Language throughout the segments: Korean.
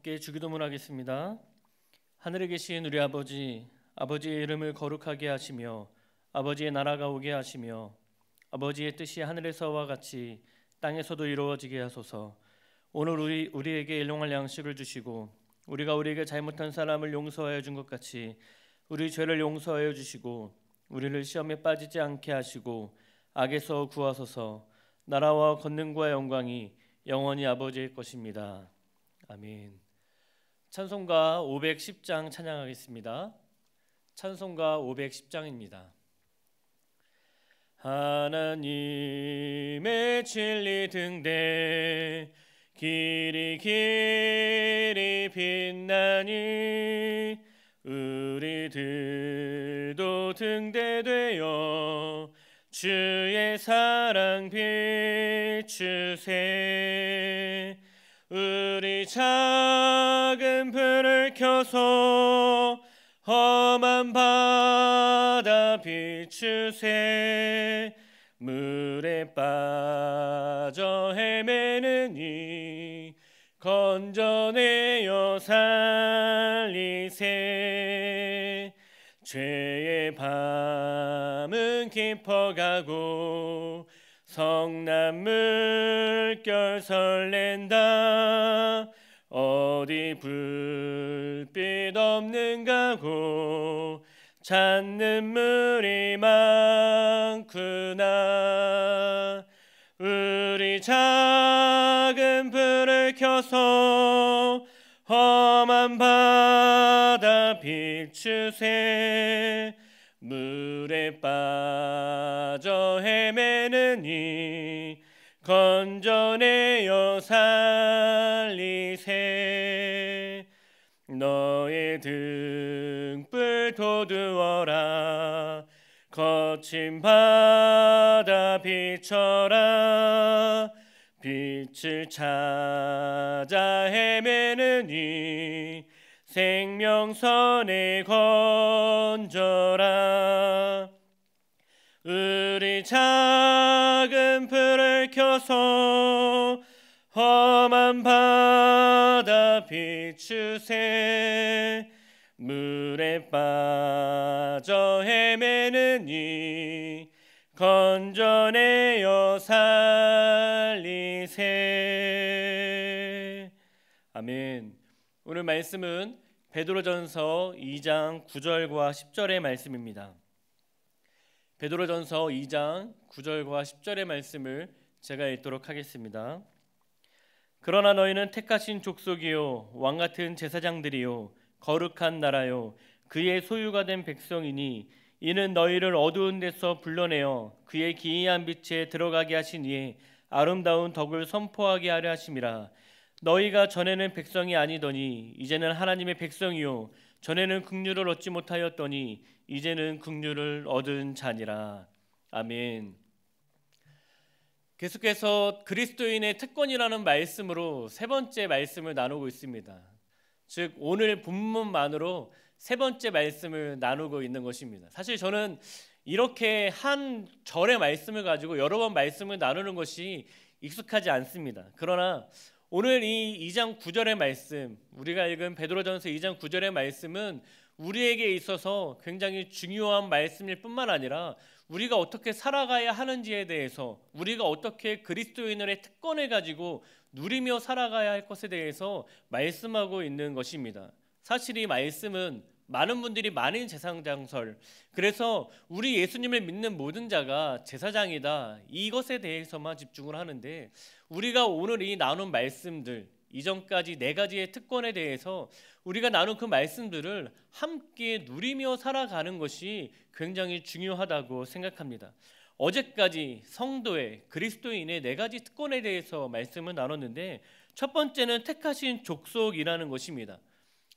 함께 주기도문하겠습니다. 하늘에 계신 우리 아버지, 아버지의 이름을 거룩하게 하시며 아버지의 나라가 오게 하시며 아버지의 뜻이 하늘에서와 같이 땅에서도 이루어지게 하소서. 오늘 우리에게 일용할 양식을 주시고 우리가 우리에게 잘못한 사람을 용서하여 준 것 같이 우리 죄를 용서하여 주시고 우리를 시험에 빠지지 않게 하시고 악에서 구하소서. 나라와 권능과 영광이 영원히 아버지의 것입니다. 아멘. 찬송가 510장 찬양하겠습니다. 찬송가 510장입니다. 하나님의 진리 등대 길이 길이 빛나니 우리들도 등대되어 주의 사랑 비추세. 우리 작은 불을 켜서 험한 바다 비추세. 물에 빠져 헤매는 이 건져내어 살리세. 죄의 밤은 깊어가고 성난 물결 설렌다. 어디 불빛 없는가고 찾는 물이 많구나. 우리 작은 불을 켜서 험한 바다 비추세. 물에 빠져 헤매는 이 건져내어 살리세. 너의 등불 돋우어라. 거친 바다 비춰라. 빛을 찾아 헤매는 이 생명선에 건져라. 우리 작은 불을 켜서 험한 바다 비추세. 물에 빠져 헤매는 이 건져내어 살리세. 아멘. 오늘 말씀은 베드로전서 2장 9절과 10절의 말씀입니다. 베드로전서 2장 9절과 10절의 말씀을 제가 읽도록 하겠습니다. 그러나 너희는 택하신 족속이요 왕같은 제사장들이요 거룩한 나라요 그의 소유가 된 백성이니 이는 너희를 어두운 데서 불러내어 그의 기이한 빛에 들어가게 하신 이의 아름다운 덕을 선포하게 하려 하심이라. 너희가 전에는 백성이 아니더니 이제는 하나님의 백성이요 전에는 긍휼을 얻지 못하였더니 이제는 긍휼을 얻은 자니라. 아멘. 계속해서 그리스도인의 특권이라는 말씀으로 세 번째 말씀을 나누고 있습니다. 즉 오늘 본문만으로 세 번째 말씀을 나누고 있는 것입니다. 사실 저는 이렇게 한 절의 말씀을 가지고 여러 번 말씀을 나누는 것이 익숙하지 않습니다. 그러나 오늘 이 2장 9절의 말씀, 우리가 읽은 베드로전서 2장 9절의 말씀은 우리에게 있어서 굉장히 중요한 말씀일 뿐만 아니라 우리가 어떻게 살아가야 하는지에 대해서, 우리가 어떻게 그리스도인의 특권을 가지고 누리며 살아가야 할 것에 대해서 말씀하고 있는 것입니다. 사실 이 말씀은 많은 분들이 많은 제사장설, 그래서 우리 예수님을 믿는 모든 자가 제사장이다, 이것에 대해서만 집중을 하는데, 우리가 오늘 이 나눈 말씀들, 이전까지 네 가지의 특권에 대해서 우리가 나눈 그 말씀들을 함께 누리며 살아가는 것이 굉장히 중요하다고 생각합니다. 어제까지 성도의 그리스도인의 네 가지 특권에 대해서 말씀을 나눴는데, 첫 번째는 택하신 족속이라는 것입니다.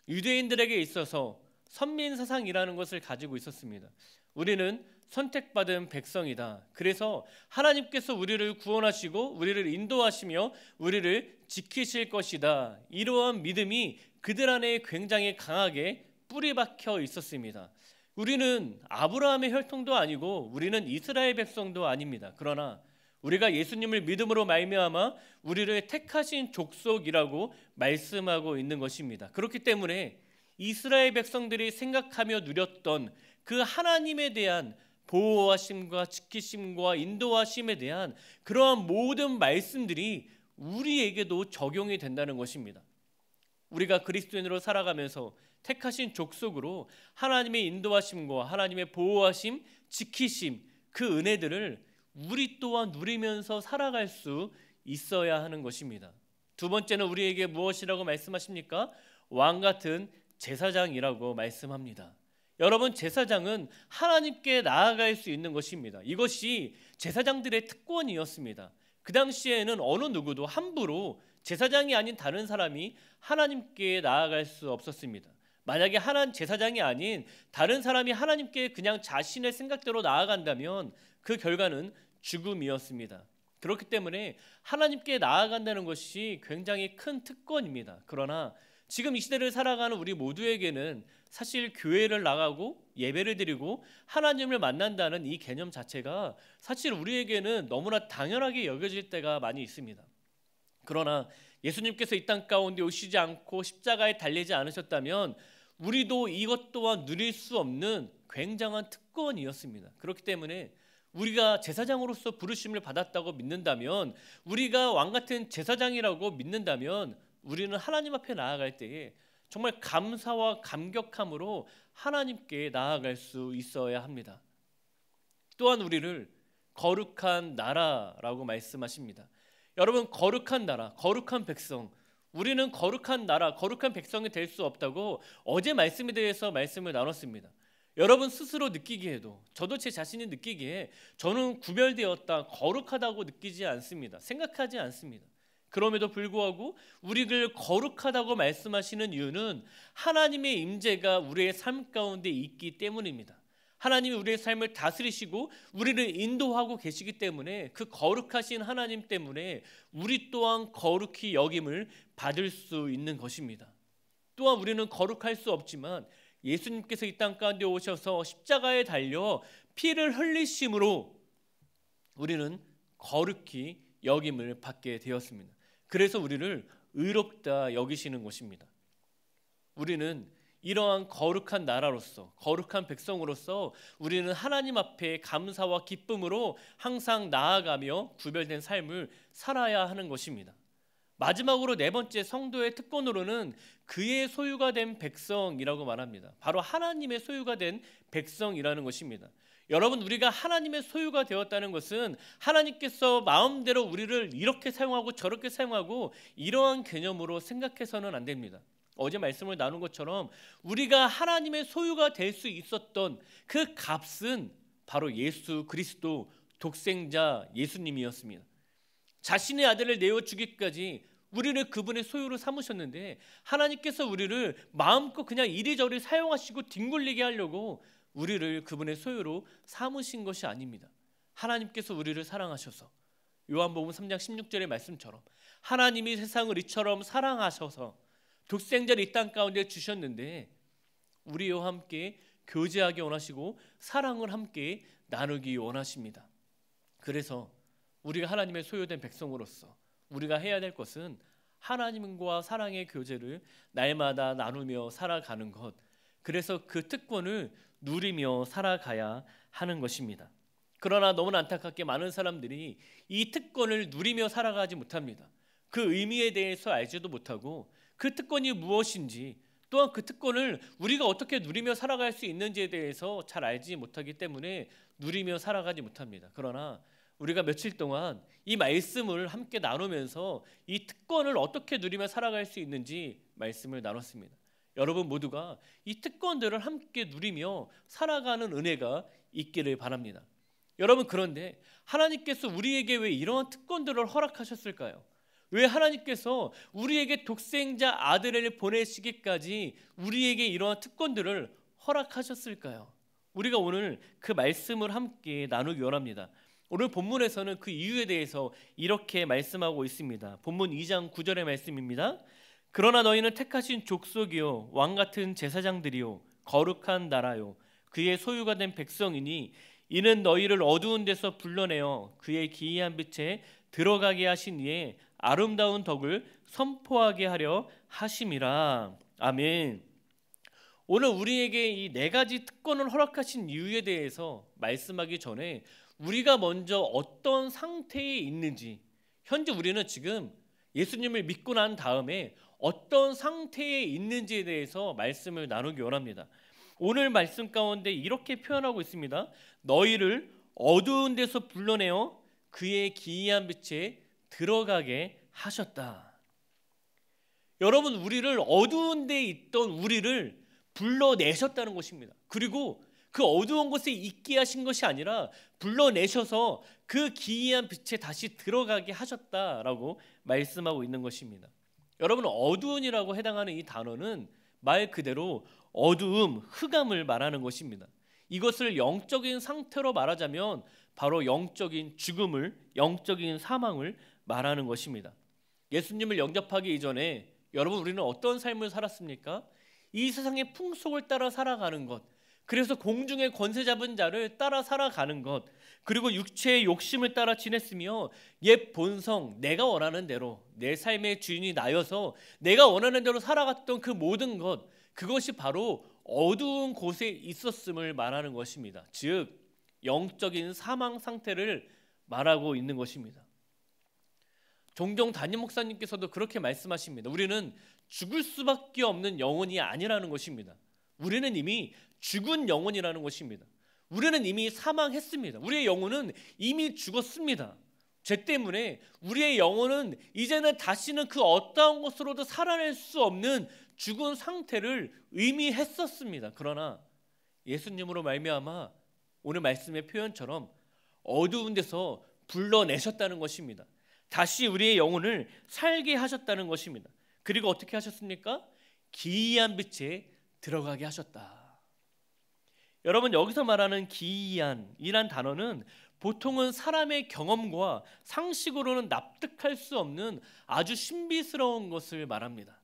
유대인들에게 있어서 선민사상이라는 것을 가지고 있었습니다. 우리는 선택받은 백성이다. 그래서 하나님께서 우리를 구원하시고 우리를 인도하시며 우리를 지키실 것이다. 이러한 믿음이 그들 안에 굉장히 강하게 뿌리 박혀 있었습니다. 우리는 아브라함의 혈통도 아니고 우리는 이스라엘 백성도 아닙니다. 그러나 우리가 예수님을 믿음으로 말미암아 우리를 택하신 족속이라고 말씀하고 있는 것입니다. 그렇기 때문에 이스라엘 백성들이 생각하며 누렸던 그 하나님에 대한 보호하심과 지키심과 인도하심에 대한 그러한 모든 말씀들이 우리에게도 적용이 된다는 것입니다. 우리가 그리스도인으로 살아가면서 택하신 족속으로 하나님의 인도하심과 하나님의 보호하심, 지키심, 그 은혜들을 우리 또한 누리면서 살아갈 수 있어야 하는 것입니다. 두 번째는 우리에게 무엇이라고 말씀하십니까? 왕 같은 제사장이라고 말씀합니다. 여러분, 제사장은 하나님께 나아갈 수 있는 것입니다. 이것이 제사장들의 특권이었습니다. 그 당시에는 어느 누구도 함부로 제사장이 아닌 다른 사람이 하나님께 나아갈 수 없었습니다. 만약에 제사장이 아닌 다른 사람이 하나님께 그냥 자신의 생각대로 나아간다면 그 결과는 죽음이었습니다. 그렇기 때문에 하나님께 나아간다는 것이 굉장히 큰 특권입니다. 그러나 지금 이 시대를 살아가는 우리 모두에게는 사실 교회를 나가고 예배를 드리고 하나님을 만난다는 이 개념 자체가 사실 우리에게는 너무나 당연하게 여겨질 때가 많이 있습니다. 그러나 예수님께서 이 땅 가운데 오시지 않고 십자가에 달리지 않으셨다면 우리도 이것 또한 누릴 수 없는 굉장한 특권이었습니다. 그렇기 때문에 우리가 제사장으로서 부르심을 받았다고 믿는다면, 우리가 왕같은 제사장이라고 믿는다면 우리는 하나님 앞에 나아갈 때에 정말 감사와 감격함으로 하나님께 나아갈 수 있어야 합니다. 또한 우리를 거룩한 나라라고 말씀하십니다. 여러분, 거룩한 나라, 거룩한 백성, 우리는 거룩한 나라, 거룩한 백성이 될 수 없다고 어제 말씀에 대해서 말씀을 나눴습니다. 여러분 스스로 느끼기에도, 저도 제 자신이 느끼기에 저는 구별되었다, 거룩하다고 느끼지 않습니다. 생각하지 않습니다. 그럼에도 불구하고 우리를 거룩하다고 말씀하시는 이유는 하나님의 임재가 우리의 삶 가운데 있기 때문입니다. 하나님이 우리의 삶을 다스리시고 우리를 인도하고 계시기 때문에, 그 거룩하신 하나님 때문에 우리 또한 거룩히 여김을 받을 수 있는 것입니다. 또한 우리는 거룩할 수 없지만 예수님께서 이 땅 가운데 오셔서 십자가에 달려 피를 흘리심으로 우리는 거룩히 여김을 받게 되었습니다. 그래서 우리를 의롭다 여기시는 것입니다. 우리는 이러한 거룩한 나라로서, 거룩한 백성으로서 우리는 하나님 앞에 감사와 기쁨으로 항상 나아가며 구별된 삶을 살아야 하는 것입니다. 마지막으로 네 번째, 성도의 특권으로는 그의 소유가 된 백성이라고 말합니다. 바로 하나님의 소유가 된 백성이라는 것입니다. 여러분, 우리가 하나님의 소유가 되었다는 것은 하나님께서 마음대로 우리를 이렇게 사용하고 저렇게 사용하고 이러한 개념으로 생각해서는 안 됩니다. 어제 말씀을 나눈 것처럼 우리가 하나님의 소유가 될 수 있었던 그 값은 바로 예수 그리스도, 독생자 예수님이었습니다. 자신의 아들을 내어주기까지 우리를 그분의 소유로 삼으셨는데, 하나님께서 우리를 마음껏 그냥 이리저리 사용하시고 뒹굴리게 하려고 우리를 그분의 소유로 삼으신 것이 아닙니다. 하나님께서 우리를 사랑하셔서, 요한복음 3장 16절의 말씀처럼 하나님이 세상을 이처럼 사랑하셔서 독생자를 이 땅 가운데 주셨는데, 우리와 함께 교제하기 원하시고 사랑을 함께 나누기 원하십니다. 그래서 우리가 하나님의 소유된 백성으로서 우리가 해야 될 것은 하나님과 사랑의 교제를 날마다 나누며 살아가는 것, 그래서 그 특권을 누리며 살아가야 하는 것입니다. 그러나 너무나 안타깝게 많은 사람들이 이 특권을 누리며 살아가지 못합니다. 그 의미에 대해서 알지도 못하고 그 특권이 무엇인지, 또한 그 특권을 우리가 어떻게 누리며 살아갈 수 있는지에 대해서 잘 알지 못하기 때문에 누리며 살아가지 못합니다. 그러나 우리가 며칠 동안 이 말씀을 함께 나누면서 이 특권을 어떻게 누리며 살아갈 수 있는지 말씀을 나눴습니다. 여러분 모두가 이 특권들을 함께 누리며 살아가는 은혜가 있기를 바랍니다. 여러분, 그런데 하나님께서 우리에게 왜 이러한 특권들을 허락하셨을까요? 왜 하나님께서 우리에게 독생자 아들을 보내시기까지 우리에게 이러한 특권들을 허락하셨을까요? 우리가 오늘 그 말씀을 함께 나누기 원합니다. 오늘 본문에서는 그 이유에 대해서 이렇게 말씀하고 있습니다. 본문 2장 9절의 말씀입니다. 그러나 너희는 택하신 족속이요 왕같은 제사장들이요 거룩한 나라요 그의 소유가 된 백성이니 이는 너희를 어두운 데서 불러내어 그의 기이한 빛에 들어가게 하신 이의 아름다운 덕을 선포하게 하려 하심이라. 아멘. 오늘 우리에게 이 네 가지 특권을 허락하신 이유에 대해서 말씀하기 전에 우리가 먼저 어떤 상태에 있는지, 현재 우리는 지금 예수님을 믿고 난 다음에 어떤 상태에 있는지에 대해서 말씀을 나누기 원합니다. 오늘 말씀 가운데 이렇게 표현하고 있습니다. 너희를 어두운 데서 불러내어 그의 기이한 빛에 들어가게 하셨다. 여러분, 우리를 어두운 데에 있던 우리를 불러내셨다는 것입니다. 그리고 그 어두운 곳에 있게 하신 것이 아니라 불러내셔서 그 기이한 빛에 다시 들어가게 하셨다라고 말씀하고 있는 것입니다. 여러분, 어두운이라고 해당하는 이 단어는 말 그대로 어두움, 흑암을 말하는 것입니다. 이것을 영적인 상태로 말하자면 바로 영적인 죽음을, 영적인 사망을 말하는 것입니다. 예수님을 영접하기 이전에 여러분, 우리는 어떤 삶을 살았습니까? 이 세상의 풍속을 따라 살아가는 것, 그래서 공중의 권세 잡은 자를 따라 살아가는 것, 그리고 육체의 욕심을 따라 지냈으며 옛 본성, 내가 원하는 대로 내 삶의 주인이 나여서 내가 원하는 대로 살아갔던 그 모든 것, 그것이 바로 어두운 곳에 있었음을 말하는 것입니다. 즉 영적인 사망 상태를 말하고 있는 것입니다. 종종 담임 목사님께서도 그렇게 말씀하십니다. 우리는 죽을 수밖에 없는 영혼이 아니라는 것입니다. 우리는 이미 죽은 영혼이라는 것입니다. 우리는 이미 사망했습니다. 우리의 영혼은 이미 죽었습니다. 죄 때문에 우리의 영혼은 이제는 다시는 그 어떠한 것으로도 살아낼 수 없는 죽은 상태를 의미했었습니다. 그러나 예수님으로 말미암아 오늘 말씀의 표현처럼 어두운 데서 불러내셨다는 것입니다. 다시 우리의 영혼을 살게 하셨다는 것입니다. 그리고 어떻게 하셨습니까? 기이한 빛에 들어가게 하셨다. 여러분, 여기서 말하는 기이한이란 단어는 보통은 사람의 경험과 상식으로는 납득할 수 없는 아주 신비스러운 것을 말합니다.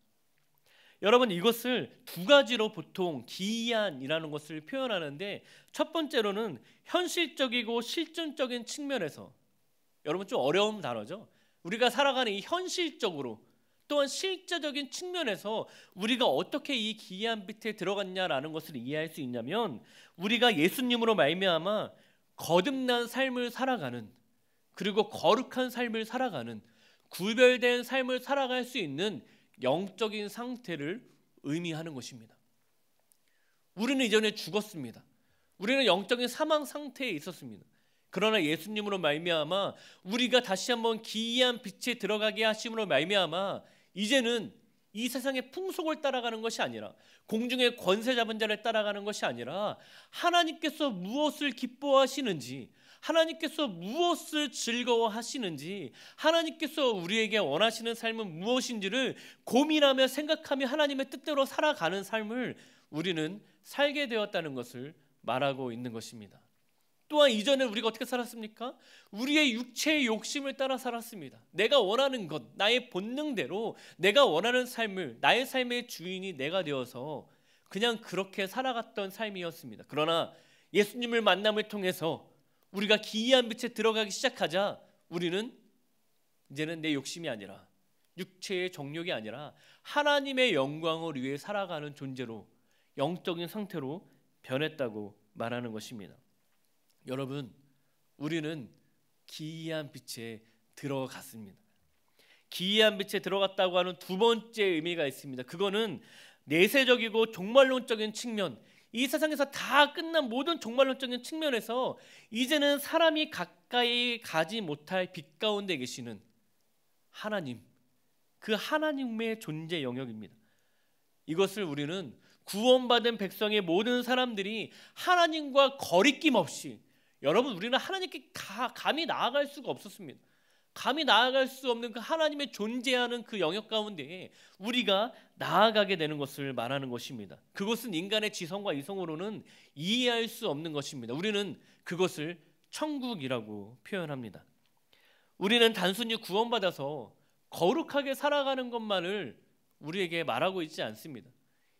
여러분, 이것을 두 가지로 보통 기이한이라는 것을 표현하는데, 첫 번째로는 현실적이고 실존적인 측면에서, 여러분 좀 어려운 단어죠. 우리가 살아가는 이 현실적으로 또한 실제적인 측면에서 우리가 어떻게 이 기이한 빛에 들어갔냐라는 것을 이해할 수 있냐면, 우리가 예수님으로 말미암아 거듭난 삶을 살아가는, 그리고 거룩한 삶을 살아가는, 구별된 삶을 살아갈 수 있는 영적인 상태를 의미하는 것입니다. 우리는 이전에 죽었습니다. 우리는 영적인 사망 상태에 있었습니다. 그러나 예수님으로 말미암아 우리가 다시 한번 기이한 빛에 들어가게 하심으로 말미암아 이제는 이 세상의 풍속을 따라가는 것이 아니라, 공중의 권세 잡은 자를 따라가는 것이 아니라, 하나님께서 무엇을 기뻐하시는지, 하나님께서 무엇을 즐거워하시는지, 하나님께서 우리에게 원하시는 삶은 무엇인지를 고민하며 생각하며 하나님의 뜻대로 살아가는 삶을 우리는 살게 되었다는 것을 말하고 있는 것입니다. 또한 이전에 우리가 어떻게 살았습니까? 우리의 육체의 욕심을 따라 살았습니다. 내가 원하는 것, 나의 본능대로 내가 원하는 삶을, 나의 삶의 주인이 내가 되어서 그냥 그렇게 살아갔던 삶이었습니다. 그러나 예수님을 만남을 통해서 우리가 기이한 빛에 들어가기 시작하자 우리는 이제는 내 욕심이 아니라, 육체의 정욕이 아니라 하나님의 영광을 위해 살아가는 존재로, 영적인 상태로 변했다고 말하는 것입니다. 여러분, 우리는 기이한 빛에 들어갔습니다. 기이한 빛에 들어갔다고 하는 두 번째 의미가 있습니다. 그거는 내세적이고 종말론적인 측면, 이 세상에서 다 끝난 모든 종말론적인 측면에서 이제는 사람이 가까이 가지 못할 빛 가운데 계시는 하나님, 그 하나님의 존재 영역입니다. 이것을 우리는 구원받은 백성의 모든 사람들이 하나님과 거리낌 없이, 여러분, 우리는 하나님께 감히 나아갈 수가 없었습니다. 감히 나아갈 수 없는 그 하나님의 존재하는 그 영역 가운데에 우리가 나아가게 되는 것을 말하는 것입니다. 그것은 인간의 지성과 이성으로는 이해할 수 없는 것입니다. 우리는 그것을 천국이라고 표현합니다. 우리는 단순히 구원받아서 거룩하게 살아가는 것만을 우리에게 말하고 있지 않습니다.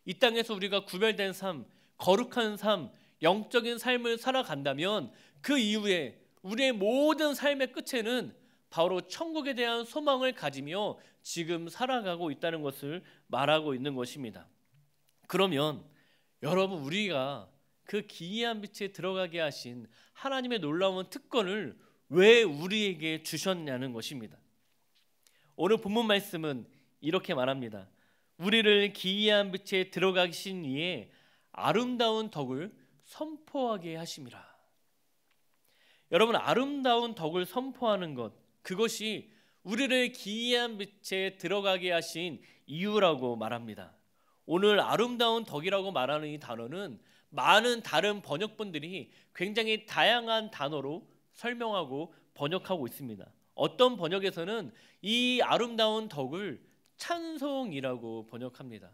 이 땅에서 우리가 구별된 삶, 거룩한 삶, 영적인 삶을 살아간다면 그 이후에 우리의 모든 삶의 끝에는 바로 천국에 대한 소망을 가지며 지금 살아가고 있다는 것을 말하고 있는 것입니다. 그러면 여러분, 우리가 그 기이한 빛에 들어가게 하신 하나님의 놀라운 특권을 왜 우리에게 주셨냐는 것입니다. 오늘 본문 말씀은 이렇게 말합니다. 우리를 기이한 빛에 들어가신 이에 아름다운 덕을 선포하게 하심이라. 여러분, 아름다운 덕을 선포하는 것, 그것이 우리를 기이한 빛에 들어가게 하신 이유라고 말합니다. 오늘 아름다운 덕이라고 말하는 이 단어는 많은 다른 번역본들이 굉장히 다양한 단어로 설명하고 번역하고 있습니다. 어떤 번역에서는 이 아름다운 덕을 찬송이라고 번역합니다.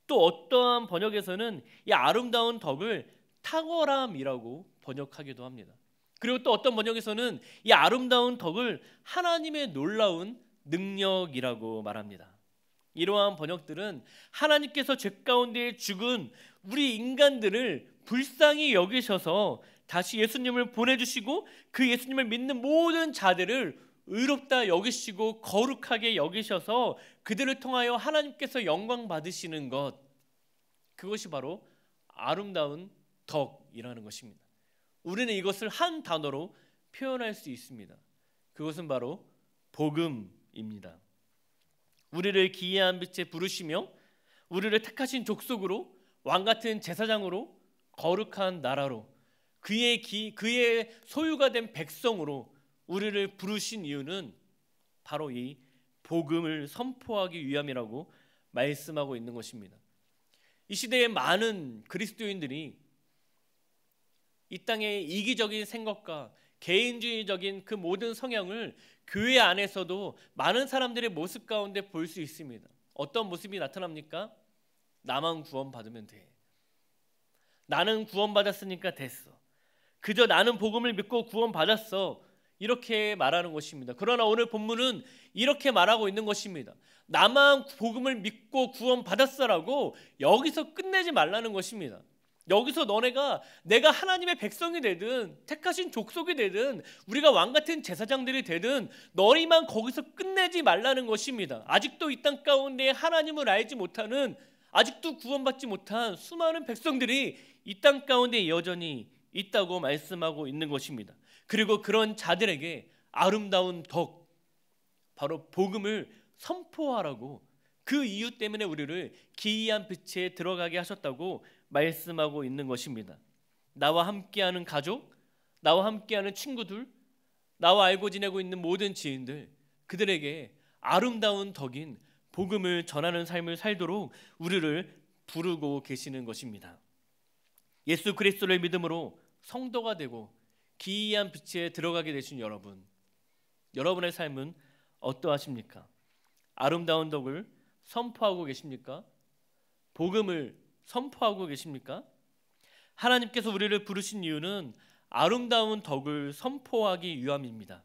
또 어떠한 번역에서는 이 아름다운 덕을 탁월함이라고 번역하기도 합니다. 그리고 또 어떤 번역에서는 이 아름다운 덕을 하나님의 놀라운 능력이라고 말합니다. 이러한 번역들은 하나님께서 죄 가운데 죽은 우리 인간들을 불쌍히 여기셔서 다시 예수님을 보내주시고 그 예수님을 믿는 모든 자들을 의롭다 여기시고 거룩하게 여기셔서 그들을 통하여 하나님께서 영광 받으시는 것, 그것이 바로 아름다운 덕이라는 것입니다. 우리는 이것을 한 단어로 표현할 수 있습니다. 그것은 바로 복음입니다. 우리를 기이한 빛에 부르시며 우리를 택하신 족속으로, 왕같은 제사장으로, 거룩한 나라로, 그의 소유가 된 백성으로 우리를 부르신 이유는 바로 이 복음을 선포하기 위함이라고 말씀하고 있는 것입니다. 이 시대에 많은 그리스도인들이 이 땅의 이기적인 생각과 개인주의적인 그 모든 성향을 교회 안에서도 많은 사람들의 모습 가운데 볼 수 있습니다. 어떤 모습이 나타납니까? 나만 구원받으면 돼. 나는 구원받았으니까 됐어. 그저 나는 복음을 믿고 구원받았어. 이렇게 말하는 것입니다. 그러나 오늘 본문은 이렇게 말하고 있는 것입니다. 나만 복음을 믿고 구원받았어라고 여기서 끝내지 말라는 것입니다. 여기서 너네가 내가 하나님의 백성이 되든 택하신 족속이 되든 우리가 왕같은 제사장들이 되든 너희만 거기서 끝내지 말라는 것입니다. 아직도 이 땅 가운데 하나님을 알지 못하는, 아직도 구원받지 못한 수많은 백성들이 이 땅 가운데 여전히 있다고 말씀하고 있는 것입니다. 그리고 그런 자들에게 아름다운 덕, 바로 복음을 선포하라고, 그 이유 때문에 우리를 기이한 빛에 들어가게 하셨다고 말씀하고 있는 것입니다. 나와 함께하는 가족, 나와 함께하는 친구들, 나와 알고 지내고 있는 모든 지인들, 그들에게 아름다운 덕인 복음을 전하는 삶을 살도록 우리를 부르고 계시는 것입니다. 예수 그리스도를 믿음으로 성도가 되고 기이한 빛에 들어가게 되신 여러분, 여러분의 삶은 어떠하십니까? 아름다운 덕을 선포하고 계십니까? 복음을 선포하고 계십니까? 하나님께서 우리를 부르신 이유는 아름다운 덕을 선포하기 위함입니다.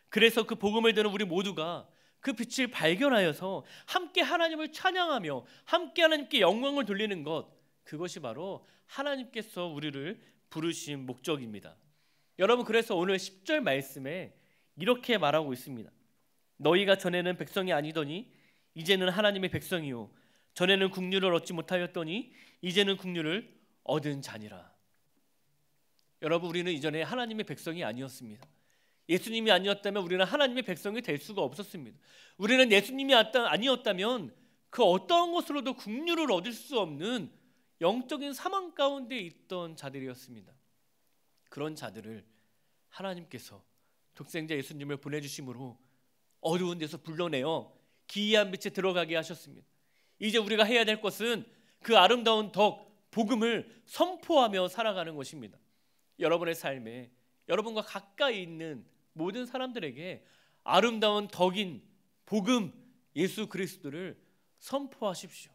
그래서 그 복음을 듣는 우리 모두가 그 빛을 발견하여서 함께 하나님을 찬양하며 함께 하나님께 영광을 돌리는 것, 그것이 바로 하나님께서 우리를 부르신 목적입니다. 여러분, 그래서 오늘 10절 말씀에 이렇게 말하고 있습니다. 너희가 전에는 백성이 아니더니 이제는 하나님의 백성이요, 전에는 국류를 얻지 못하였더니 이제는 국류를 얻은 자니라. 여러분, 우리는 이전에 하나님의 백성이 아니었습니다. 예수님이 아니었다면 우리는 하나님의 백성이 될 수가 없었습니다. 우리는 예수님이 아니었다면 그 어떠한 것으로도 국류를 얻을 수 없는 영적인 사망 가운데 있던 자들이었습니다. 그런 자들을 하나님께서 독생자 예수님을 보내주심으로 어두운 데서 불러내어 기이한 빛에 들어가게 하셨습니다. 이제 우리가 해야 될 것은 그 아름다운 덕, 복음을 선포하며 살아가는 것입니다. 여러분의 삶에 여러분과 가까이 있는 모든 사람들에게 아름다운 덕인 복음, 예수 그리스도를 선포하십시오.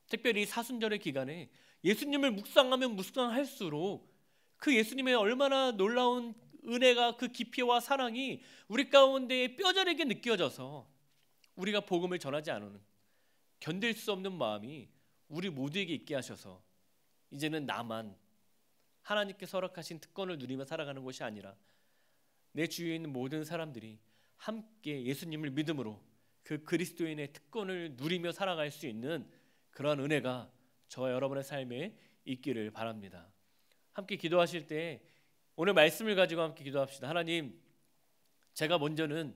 특별히 사순절의 기간에 예수님을 묵상하면 묵상할수록 그 예수님의 얼마나 놀라운 은혜가, 그 깊이와 사랑이 우리 가운데 뼈저리게 느껴져서 우리가 복음을 전하지 않으면 견딜 수 없는 마음이 우리 모두에게 있게 하셔서 이제는 나만 하나님께서 허락하신 특권을 누리며 살아가는 것이 아니라 내 주위에 있는 모든 사람들이 함께 예수님을 믿음으로 그 그리스도인의 특권을 누리며 살아갈 수 있는 그러한 은혜가 저와 여러분의 삶에 있기를 바랍니다. 함께 기도하실 때 오늘 말씀을 가지고 함께 기도합시다. 하나님, 제가 먼저는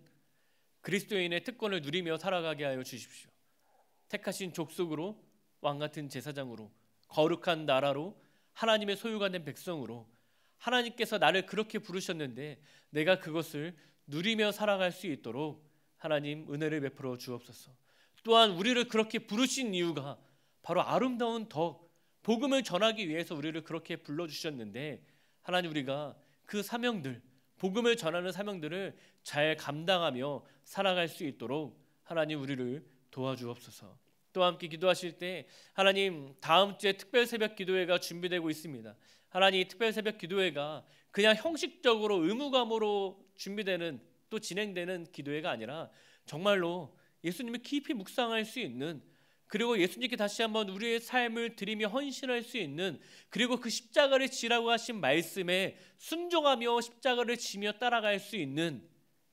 그리스도인의 특권을 누리며 살아가게 하여 주십시오. 택하신 족속으로, 왕같은 제사장으로, 거룩한 나라로, 하나님의 소유가 된 백성으로 하나님께서 나를 그렇게 부르셨는데 내가 그것을 누리며 살아갈 수 있도록 하나님 은혜를 베풀어 주옵소서. 또한 우리를 그렇게 부르신 이유가 바로 아름다운 덕, 복음을 전하기 위해서 우리를 그렇게 불러주셨는데 하나님, 우리가 그 사명들, 복음을 전하는 사명들을 잘 감당하며 살아갈 수 있도록 하나님 우리를 도와주옵소서. 또 함께 기도하실 때 하나님, 다음 주에 특별 새벽 기도회가 준비되고 있습니다. 하나님, 특별 새벽 기도회가 그냥 형식적으로 의무감으로 준비되는 또 진행되는 기도회가 아니라 정말로 예수님을 깊이 묵상할 수 있는, 그리고 예수님께 다시 한번 우리의 삶을 드리며 헌신할 수 있는, 그리고 그 십자가를 지라고 하신 말씀에 순종하며 십자가를 지며 따라갈 수 있는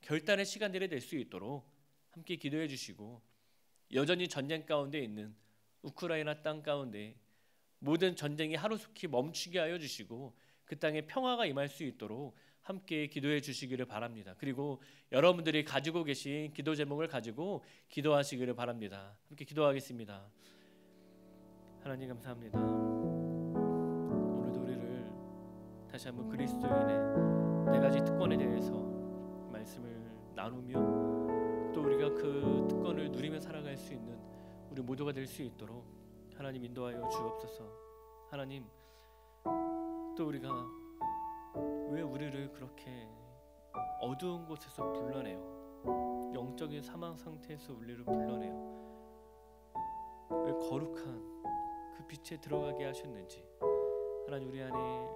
결단의 시간들이 될 수 있도록 함께 기도해 주시고, 여전히 전쟁 가운데 있는 우크라이나 땅 가운데 모든 전쟁이 하루속히 멈추게 하여 주시고 그 땅에 평화가 임할 수 있도록 함께 기도해 주시기를 바랍니다. 그리고 여러분들이 가지고 계신 기도 제목을 가지고 기도하시기를 바랍니다. 함께 기도하겠습니다. 하나님, 감사합니다. 오늘도 우리를 다시 한번 그리스도인의 네 가지 특권에 대해서 말씀을 나누며 또 우리가 그 특권을 누리며 살아갈 수 있는 우리 모두가 될 수 있도록 하나님 인도하여 주옵소서. 하나님, 또 우리가 왜 우리를 그렇게 어두운 곳에서 불러내요? 영적인 사망 상태에서 우리를 불러내요? 왜 거룩한 그 빛에 들어가게 하셨는지 하나님 우리 안에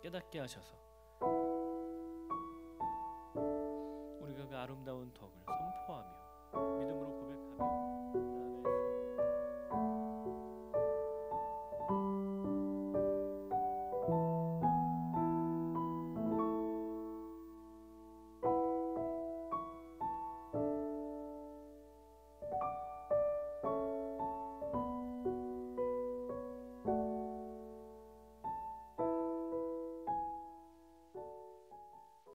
깨닫게 하셔서 우리가 그 아름다운 덕을 선포하며 믿음으로 고백하며